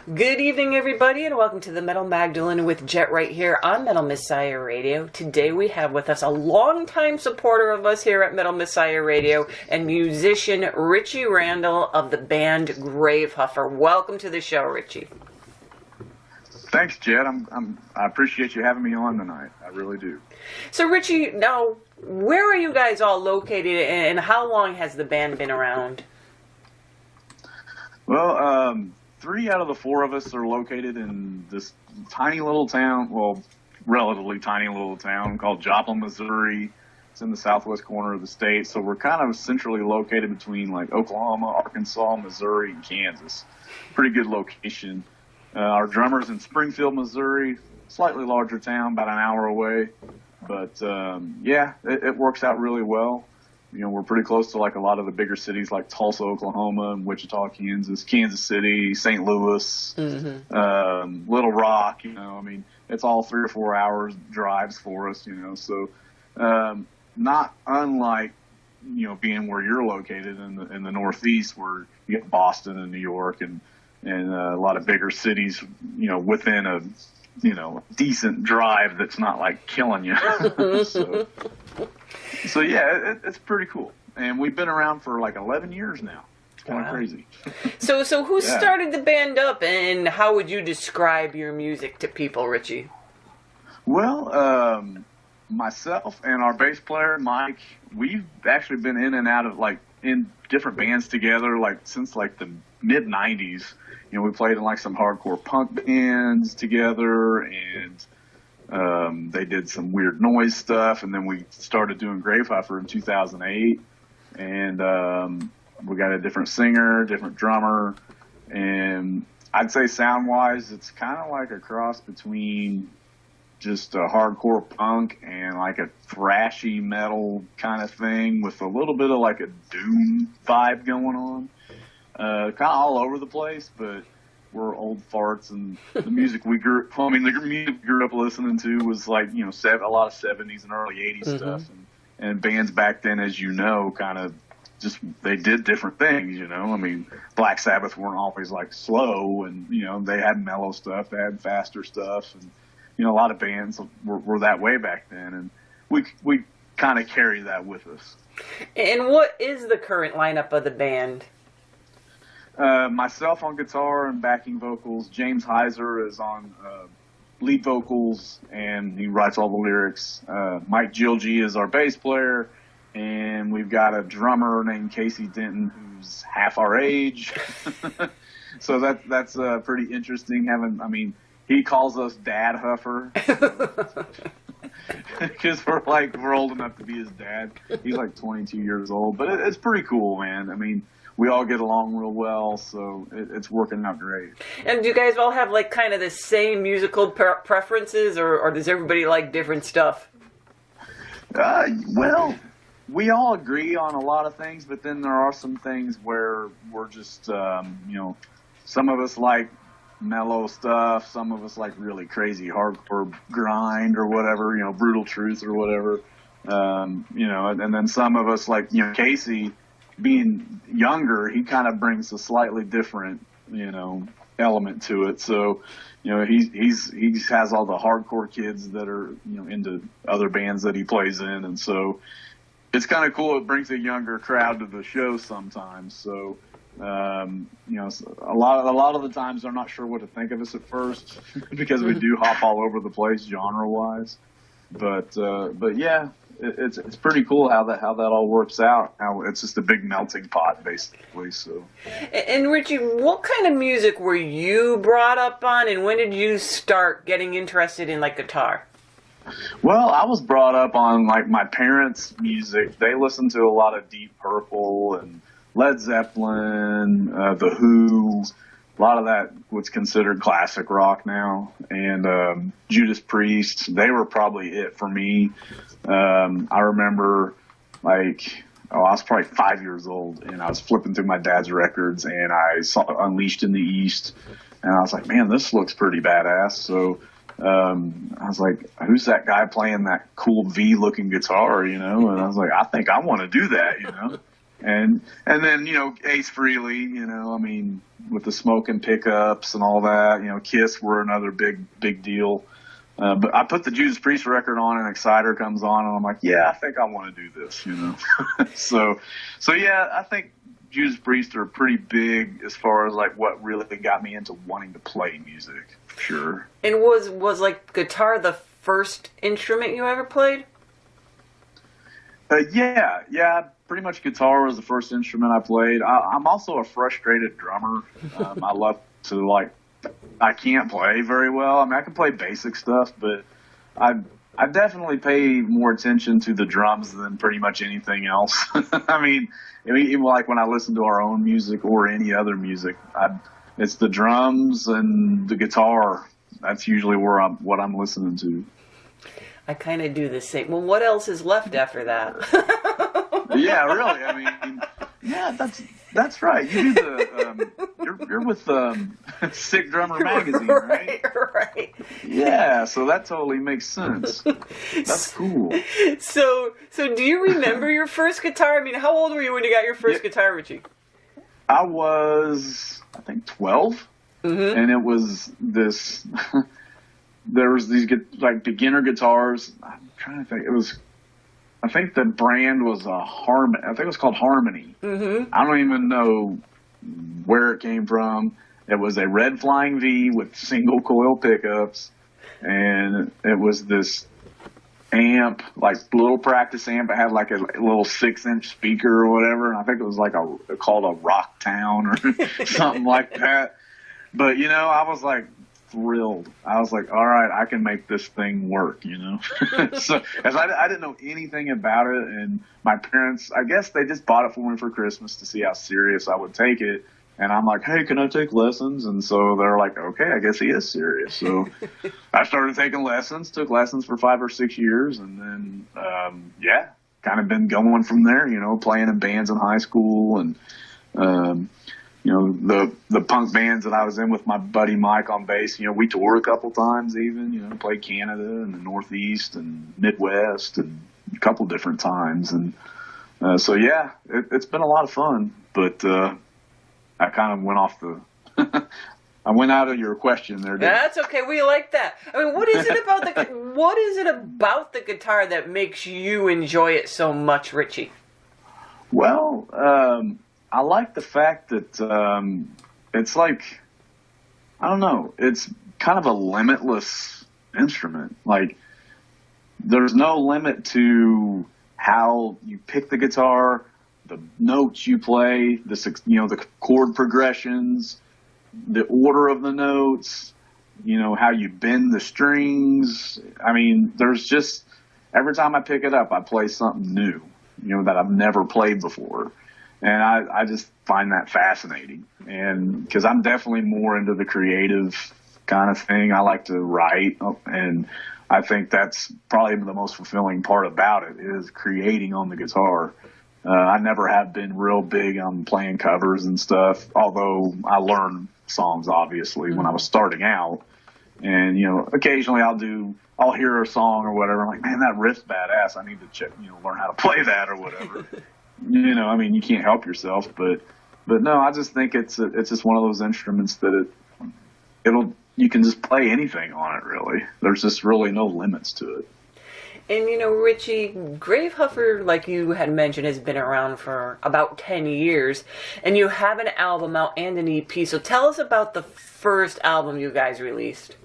Good evening, everybody, and welcome to the Metal Magdalene with Jet right here on Metal Messiah Radio. Today we have with us a longtime supporter of us here at Metal Messiah Radio and musician Ritchie Randall of the band Gravehuffer. Welcome to the show, Ritchie. Thanks, Jet. I appreciate you having me on tonight. I really do. So, Ritchie, now, where are you guys all located, and how long has the band been around? Well, 3 out of the 4 of us are located in this tiny little town, well, relatively tiny little town called Joplin, Missouri. It's in the southwest corner of the state, so we're kind of centrally located between like Oklahoma, Arkansas, Missouri, and Kansas. Pretty good location. Our drummer's in Springfield, Missouri, slightly larger town, about an hour away. But yeah, it works out really well. You know, we're pretty close to like a lot of the bigger cities like Tulsa, Oklahoma, and Wichita, Kansas, Kansas City, St. Louis, Little Rock. You know, I mean, it's all 3 or 4 hours drives for us. You know, so not unlike being where you're located in the Northeast, where you get Boston and New York and a lot of bigger cities. You know, within a decent drive that's not like killing you. So yeah, it's pretty cool. And we've been around for like 11 years now. It's kind of crazy. So who started the band up, and how would you describe your music to people, Ritchie? Well, myself and our bass player, Mike, we've actually been in and out of like in different bands together like since like the mid 90s. You know, we played in like some hardcore punk bands together, and they did some weird noise stuff, and then we started doing Gravehuffer in 2008, and we got a different singer, different drummer, and I'd say sound-wise, it's kind of like a cross between just a hardcore punk and like a thrashy metal kind of thing with a little bit of like a doom vibe going on. Kind of all over the place, but we're old farts, and the music we grew up listening to was like, a lot of 70s and early 80s stuff, and bands back then, as you know, kind of just, they did different things, I mean, Black Sabbath weren't always like slow, and, they had mellow stuff, they had faster stuff, and, a lot of bands were that way back then, and we kind of carry that with us. And what is the current lineup of the band? Myself on guitar and backing vocals. James Heiser is on lead vocals, and he writes all the lyrics. Mike Gilgy is our bass player, and we've got a drummer named Casey Denton who's half our age. So that's pretty interesting. He calls us Dad Huffer because we're old enough to be his dad. He's like 22 years old, but it's pretty cool, man. I mean, we all get along real well, so it's working out great. And do you guys all have like kind of the same musical preferences, or does everybody like different stuff? Well, we all agree on a lot of things, but then there are some things where we're just, some of us like mellow stuff, some of us like really crazy hardcore grind or whatever, brutal truth or whatever, and then some of us like, Casey, being younger, he kind of brings a slightly different, element to it. So, he has all the hardcore kids that are, into other bands that he plays in. And so it's kind of cool. It brings a younger crowd to the show sometimes. So, a lot of the times they're not sure what to think of us at first because we do hop all over the place genre wise. But yeah, it's pretty cool how that all works out. How it's just a big melting pot, basically. So. And Richie, what kind of music were you brought up on, and when did you start getting interested in like guitar? Well, I was brought up on like my parents' music. They listened to a lot of Deep Purple and Led Zeppelin, The Who. A lot of that what's considered classic rock now, and Judas Priest. They were probably it for me. I remember, I was probably 5 years old, and I was flipping through my dad's records, and I saw Unleashed in the East, and I was like, man, this looks pretty badass. So I was like, who's that guy playing that cool V-looking guitar, And I was like, I think I want to do that, And then, Ace Frehley, I mean, with the smoking pickups and all that, Kiss were another big deal. But I put the Judas Priest record on and Exciter comes on and I'm like, yeah, I think I want to do this, So yeah, I think Judas Priest are pretty big as far as like what really got me into wanting to play music, for sure. And was like guitar the first instrument you ever played? Yeah. Pretty much guitar was the first instrument I played. I'm also a frustrated drummer. I love to I can't play very well. I mean, I can play basic stuff, but I definitely pay more attention to the drums than pretty much anything else. I mean, even like when I listen to our own music or any other music, it's the drums and the guitar. That's usually what I'm listening to. I kind of do the same. Well, what else is left after that? Yeah, really. I mean, yeah, that's right. You do you're with Sick Drummer Magazine, right? Right. Yeah, so that totally makes sense. That's cool. So do you remember your first guitar? I mean, how old were you when you got your first guitar, Ritchie? I was, I think, 12, and it was this. There was these like beginner guitars. I'm trying to think. I think the brand was Harmony. I think it was called Harmony. Mm-hmm. I don't even know where it came from. It was a red Flying V with single coil pickups, and it was this amp, like little practice amp. It had like a little 6-inch speaker or whatever. And I think it was like called a Rock Town or something like that. But I was like thrilled. I was like, all right, I can make this thing work, So as I didn't know anything about it, and my parents, I guess they just bought it for me for Christmas to see how serious I would take it. And I'm like, hey, can I take lessons? And so they're like, okay, I guess he is serious. So I started taking lessons, took lessons for 5 or 6 years. And then, kind of been going from there, playing in bands in high school and, the punk bands that I was in with my buddy Mike on bass, we toured a couple times even, played Canada and the Northeast and Midwest and a couple different times. And it's been a lot of fun, but I kind of went off I went out of your question there. That's okay. We like that. I mean, what is it about the guitar that makes you enjoy it so much, Ritchie? Well, I like the fact that it's like, I don't know, it's kind of a limitless instrument. Like, there's no limit to how you pick the guitar, the notes you play, the chord progressions, the order of the notes, how you bend the strings. I mean, there's just, every time I pick it up, I play something new, that I've never played before. And I just find that fascinating. And because I'm definitely more into the creative kind of thing. I like to write, and I think that's probably the most fulfilling part about it is creating on the guitar. I never have been real big on playing covers and stuff, although I learned songs, obviously, when I was starting out. And, occasionally I'll hear a song or whatever. I'm like, man, that riff's badass. I need to check, learn how to play that or whatever. I mean, you can't help yourself, but no, I just think it's just one of those instruments that you can just play anything on it, really. There's just really no limits to it. And Ritchie, Gravehuffer, like you had mentioned, has been around for about 10 years, and you have an album out and an EP. So tell us about the first album you guys released.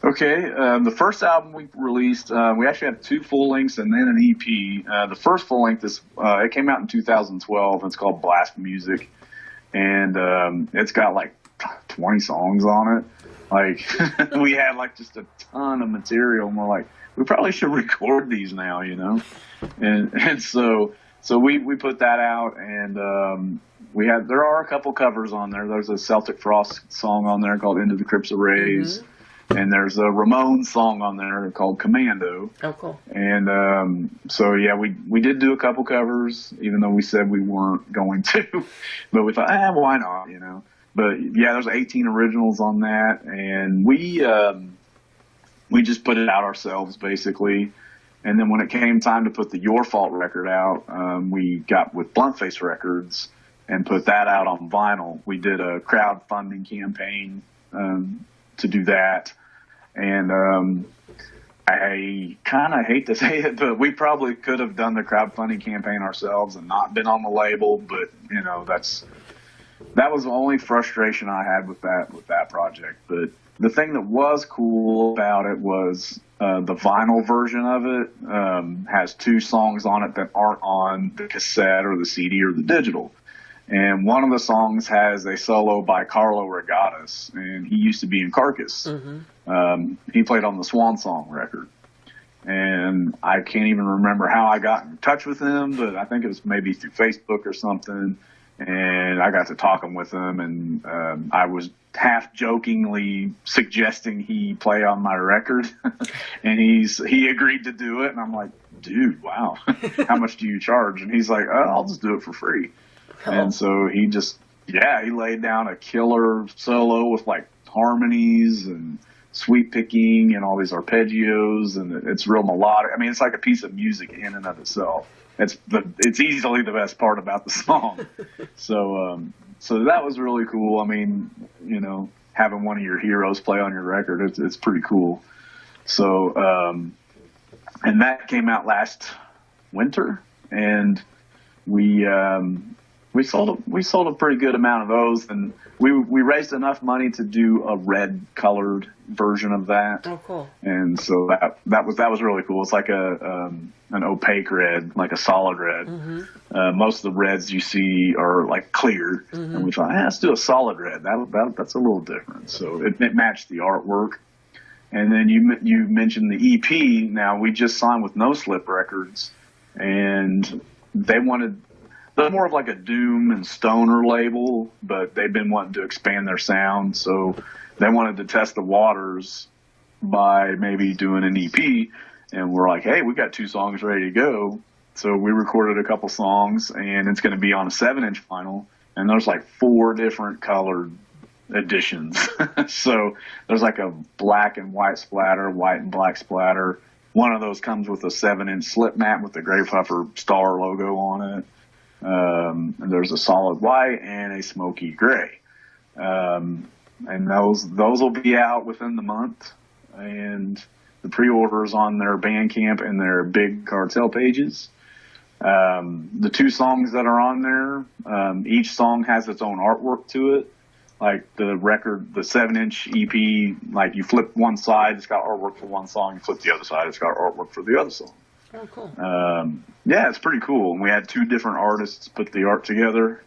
Okay, the first album we released, we actually had 2 full lengths and then an EP. The first full length it came out in 2012. It's called Blast Music, and it's got like 20 songs on it. Like we had like just a ton of material, and we're like, we probably should record these now, and so we put that out, and there are a couple covers on there. There's a Celtic Frost song on there called Into the Crypts of Rays. Mm-hmm. And there's a Ramones song on there called Commando. Oh, cool. And we did do a couple covers, even though we said we weren't going to. But we thought, why not, But, yeah, there's 18 originals on that. And we just put it out ourselves, basically. And then when it came time to put the Your Fault record out, we got with Bluntface Records and put that out on vinyl. We did a crowdfunding campaign to do that. And I kind of hate to say it, but we probably could have done the crowdfunding campaign ourselves and not been on the label. But, you know, that was the only frustration I had with that project. But the thing that was cool about it was the vinyl version of it has 2 songs on it that aren't on the cassette or the CD or the digital. And one of the songs has a solo by Carlo Regattas, and he used to be in Carcass. Mm-hmm. He played on the Swan Song record. And I can't even remember how I got in touch with him, but I think it was maybe through Facebook or something. And I got to talking with him, and I was half jokingly suggesting he play on my record. And he agreed to do it. And I'm like, dude, wow, how much do you charge? And he's like, oh, I'll just do it for free. Oh. And so he laid down a killer solo with like harmonies and sweep picking and all these arpeggios, and it's real melodic. I mean, it's like a piece of music in and of itself. It's easily the best part about the song. So that was really cool. I mean, you know, having one of your heroes play on your record, it's pretty cool. So, and that came out last winter, and we sold a pretty good amount of those, and we raised enough money to do a red colored version of that. Oh, cool! And so that was really cool. It's like an opaque red, like a solid red. Mm-hmm. Most of the reds you see are like clear, mm-hmm. and we thought, let's do a solid red. That's a little different. So it matched the artwork. And then you mentioned the EP. Now we just signed with No Slip Records, and they're more of like a doom and stoner label, but they've been wanting to expand their sound. So they wanted to test the waters by maybe doing an EP. And we're like, hey, we got 2 songs ready to go. So we recorded a couple songs, and it's going to be on a 7-inch vinyl. And there's like 4 different colored editions. So there's like a black and white splatter, white and black splatter. One of those comes with a 7-inch slip mat with the Gravehuffer star logo on it. And there's a solid white and a smoky gray. And those will be out within the month. And the pre-orders on their Bandcamp and their big cartel pages. The 2 songs that are on there, each song has its own artwork to it. Like the record, the 7-inch EP, like you flip one side, it's got artwork for one song. You flip the other side, it's got artwork for the other song. Oh, cool. Yeah, it's pretty cool. And we had 2 different artists put the art together.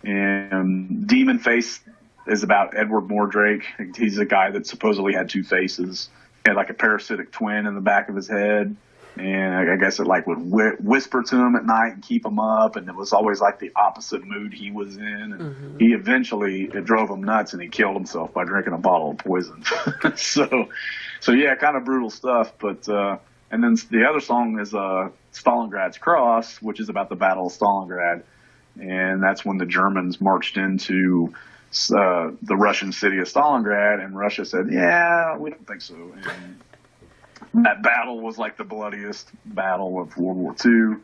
And Demon Face is about Edward Mordrake. He's a guy that supposedly had 2 faces. He had like a parasitic twin in the back of his head. And I guess it like would whisper to him at night and keep him up. And it was always like the opposite mood he was in. And mm-hmm. It drove him nuts, and he killed himself by drinking a bottle of poison. So yeah, kind of brutal stuff. But, and then the other song is Stalingrad's Cross, which is about the Battle of Stalingrad. And that's when the Germans marched into the Russian city of Stalingrad, and Russia said, yeah, we don't think so. And that battle was like the bloodiest battle of World War II.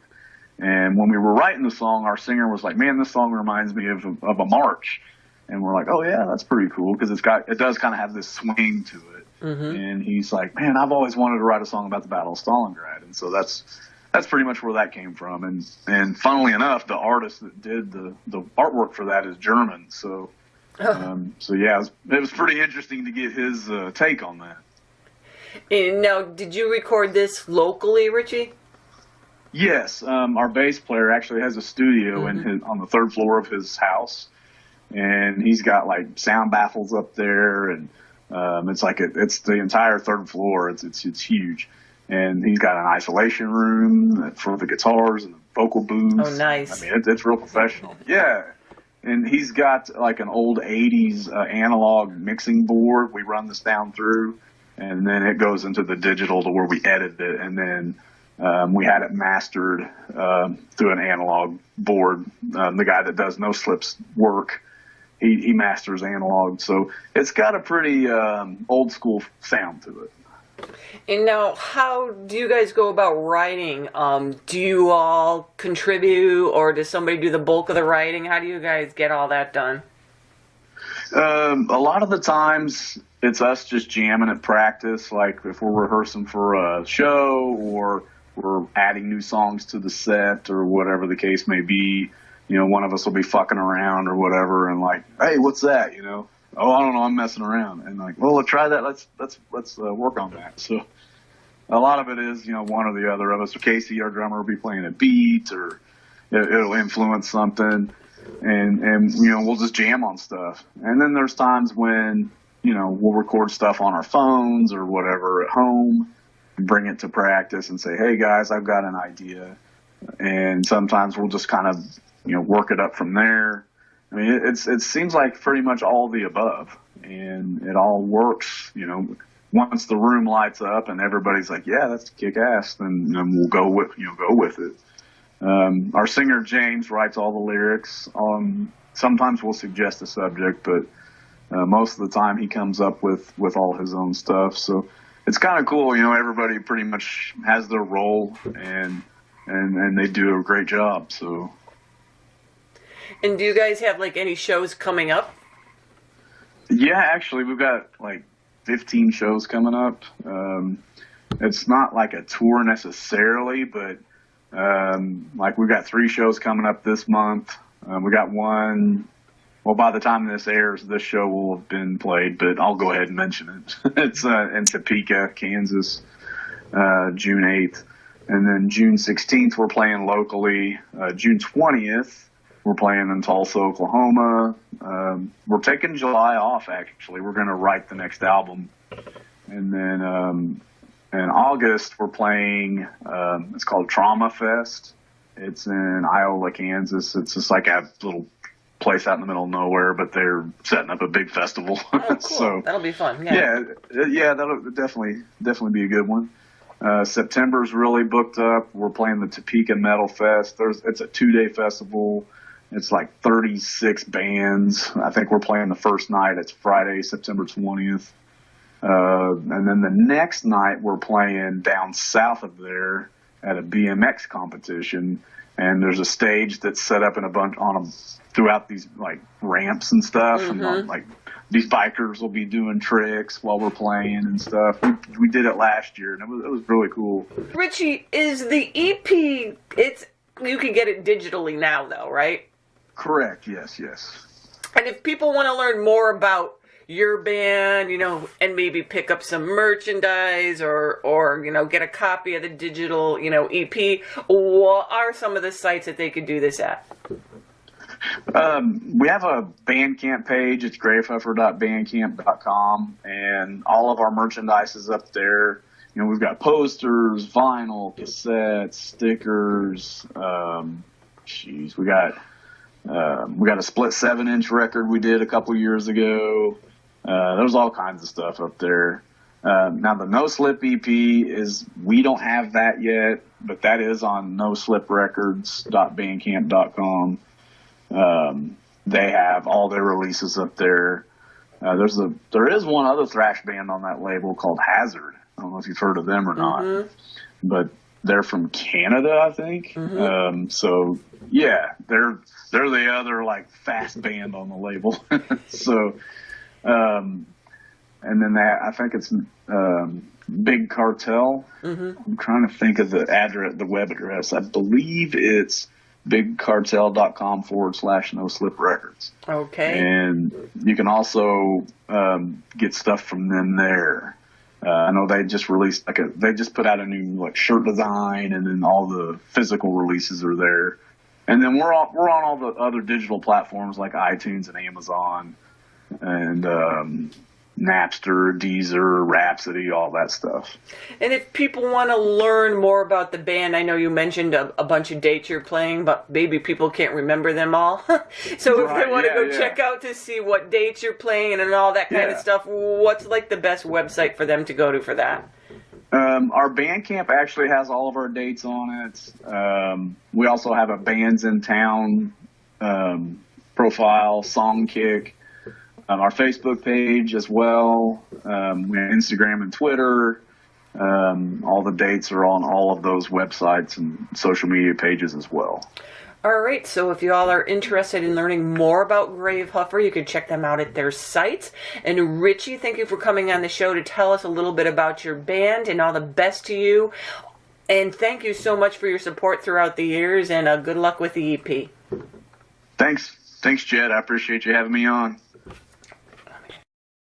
And when we were writing the song, our singer was like, man, this song reminds me of a march. And we're like, oh yeah, that's pretty cool, because it does kind of have this swing to it. Mm-hmm. And he's like, man, I've always wanted to write a song about the Battle of Stalingrad. And so that's pretty much where that came from. And funnily enough, the artist that did the artwork for that is German. So yeah, it was pretty interesting to get his take on that. And now, did you record this locally, Ritchie? Yes, our bass player actually has a studio mm-hmm. on the 3rd floor of his house, and he's got like sound baffles up there, and it's the entire 3rd floor. It's huge, and he's got an isolation room for the guitars and the vocal booths. Oh, nice! I mean, it's real professional. Yeah. And he's got like an old 80s analog mixing board we run this down through, and then it goes into the digital to where we edit it, and then we had it mastered through an analog board. The guy that does No Slip's work, he masters analog, so it's got a pretty old school sound to it. And now, how do you guys go about writing? Do you all contribute, or does somebody do the bulk of the writing? How do you guys get all that done? A lot of the times it's us just jamming at practice, like if we're rehearsing for a show or we're adding new songs to the set or whatever the case may be. You know, one of us will be fucking around or whatever, and like, hey, what's that? You know, oh, I don't know, I'm messing around, and like, well, try that. Let's work on that. So a lot of it is, you know, one or the other of us. Or Casey, our drummer, will be playing a beat, or it'll influence something, and you know, we'll just jam on stuff. And then there's times when, you know, we'll record stuff on our phones or whatever at home, and bring it to practice and say, hey guys, I've got an idea. And sometimes we'll just kind of, you know, work it up from there. I mean, it seems like pretty much all the above, and it all works. You know, once the room lights up and everybody's like, yeah, that's kick ass, then we'll go with it. Our singer James writes all the lyrics. Sometimes we'll suggest a subject, but most of the time he comes up with all his own stuff. So it's kind of cool. You know, everybody pretty much has their role, and they do a great job. So. And do you guys have like any shows coming up? Yeah, actually, we've got like 15 shows coming up. It's not like a tour necessarily, but like we've got 3 shows coming up this month. We got one. Well, by the time this airs, this show will have been played, but I'll go ahead and mention it. It's in Topeka, Kansas, June 8th. And then June 16th, we're playing locally. June 20th, we're playing in Tulsa, Oklahoma. We're taking July off, actually. We're going to write the next album. And then in August, we're playing, it's called Trauma Fest. It's in Iola, Kansas. It's just like a little place out in the middle of nowhere, but they're setting up a big festival. Oh, cool. So that'll be fun. Yeah, that'll definitely be a good one. September's really booked up. We're playing the Topeka Metal Fest. It's a 2-day festival. It's like 36 bands. I think we're playing the first night. It's Friday, September 20th. And then the next night we're playing down south of there at a BMX competition. And there's a stage that's set up in a bunch throughout these like ramps and stuff. Mm-hmm. And like these bikers will be doing tricks while we're playing and stuff. We did it last year, and it was really cool. Ritchie, is the EP? You can get it digitally now, though, right? Correct. Yes. And if people want to learn more about your band, you know, and maybe pick up some merchandise or you know, get a copy of the digital, you know, EP, what are some of the sites that they could do this at? We have a Bandcamp page. It's gravehuffer.bandcamp.com, and all of our merchandise is up there. You know, we've got posters, vinyl, cassettes, stickers. We got a split 7-inch record we did a couple years ago. There's all kinds of stuff up there. Now the No Slip EP we don't have that yet, but that is on nosliprecords.bandcamp.com. They have all their releases up there. There is one other thrash band on that label called Hazard. I don't know if you've heard of them or not, Mm-hmm. but they're from Canada, I think. Mm-hmm. So yeah, they're the other like fast band on the label. So, and then I think it's Big Cartel. Mm-hmm. I'm trying to think of the web address. I believe it's bigcartel.com/no-slip-records. Okay. And you can also get stuff from them there. I know they just released they just put out a new like shirt design, and then all the physical releases are there. And then we're on all the other digital platforms like iTunes and Amazon and Napster, Deezer, Rhapsody, all that stuff. And if people want to learn more about the band, I know you mentioned a bunch of dates you're playing, but maybe people can't remember them all. So if they want to go check out to see what dates you're playing and all that kind of stuff, what's like the best website for them to go to for that? Our Bandcamp actually has all of our dates on it. We also have a Bands in Town profile, Songkick. Our Facebook page as well. We have Instagram and Twitter. All the dates are on all of those websites and social media pages as well. All right, so if you all are interested in learning more about Gravehuffer, you can check them out at their sites. And Ritchie, thank you for coming on the show to tell us a little bit about your band, and all the best to you. And thank you so much for your support throughout the years, and good luck with the EP. Thanks, Jed. I appreciate you having me on.